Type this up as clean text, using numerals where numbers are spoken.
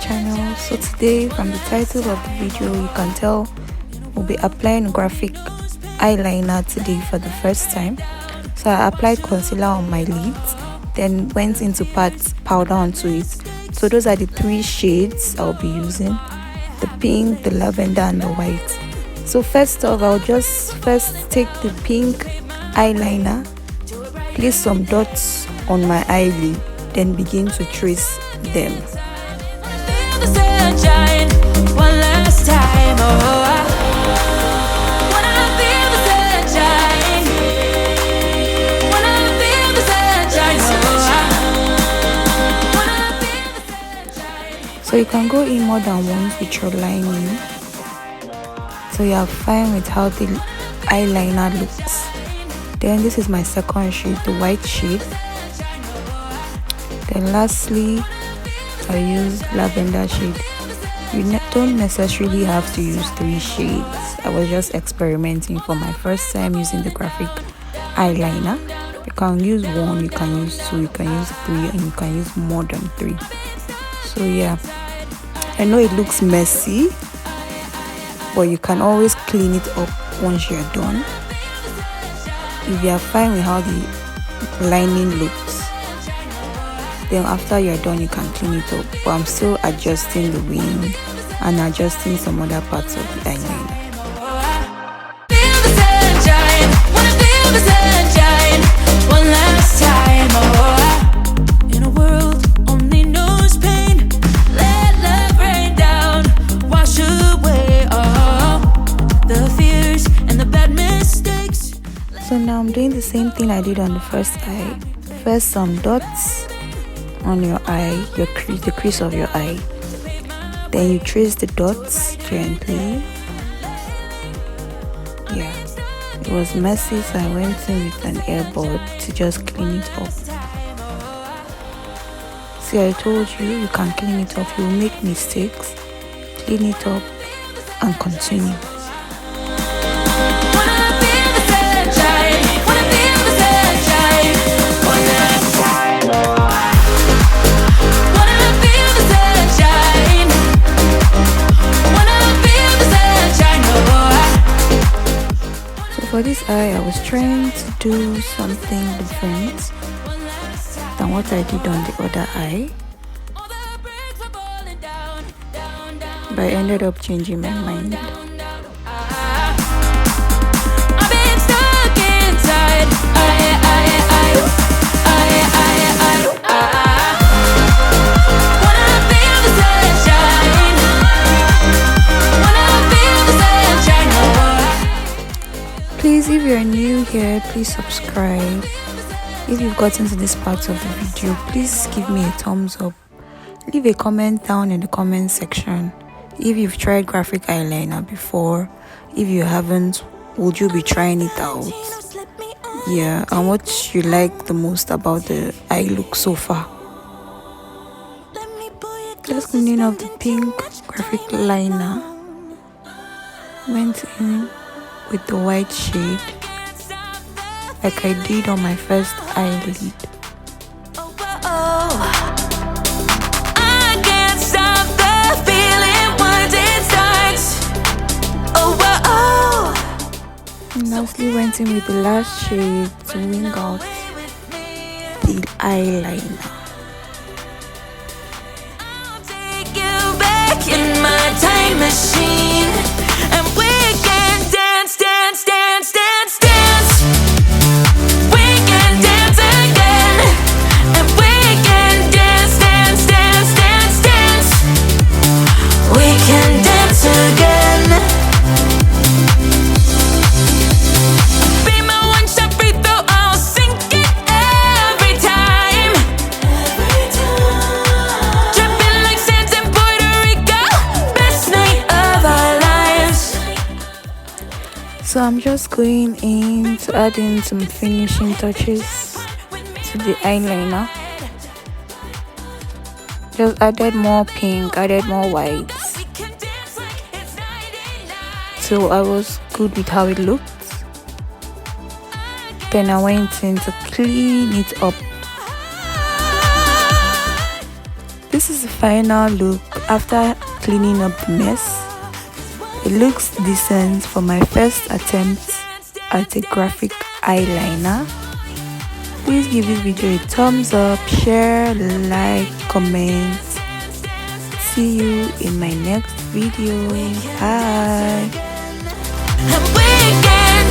channel. So today, from the title of the video, you can tell we'll be applying graphic eyeliner today for the first time. So I applied concealer on my lids, then went into pat powder onto it. So those are the three shades I'll be using: the pink, the lavender, and the white. So first off, I'll just take the pink eyeliner, place some dots on my eyelid, then begin to trace them. So you can go in more than once with your lining, so you are fine with how the eyeliner looks. Then this is my second shade, the white shade. Then lastly, I use lavender shade. You don't necessarily have to use 3 shades. I was just experimenting for my first time using the graphic eyeliner. You can use 1, you can use 2, you can use 3, and you can use more than 3. So yeah, I know it looks messy, but you can always clean it up once you're done. If you are fine with how the lining looks, then after you're done you can clean it up. But I'm still adjusting the wing and adjusting some other parts of the eyeliner. So now I'm doing the same thing I did on the first eye. First, some dots on your eye, the crease of your eye. Then you trace the dots gently. Yeah, it was messy, so I went in with an airbud to just clean it up. See, I told you, you can clean it up. You will make mistakes. Clean it up and continue. For this eye, I was trying to do something different than what I did on the other eye, but I ended up changing my mind. Please, if you're new here, please subscribe. If you've gotten to this part of the video, please give me a thumbs up. Leave a comment down in the comment section. If you've tried graphic eyeliner before, if you haven't, would you be trying it out? Yeah, and what you like the most about the eye look so far. Just cleaning up the pink graphic liner. Went in with the white shade like I did on my first eyelid. I can't stop the feeling once it starts. And lastly went in with the last shade to wing out the eyeliner. I'll take you back in my time machine, and we can dance, dance, dance, dance, dance. We can dance again, and we can dance, dance, dance, dance, dance. We can dance again. Be my one-shot free throw, I'll sink it every time. Every time. Dripping like sands in Puerto Rico, best night of our lives. So I'm just going in to add in some finishing touches to the eyeliner. Just added more pink, added more whites. So I was good with how it looked. Then I went in to clean it up. This is the final look after cleaning up the mess, it looks decent for my first attempt at a graphic eyeliner. Please give this video a thumbs up, share, like, comment. See you in my next video. Bye. And we can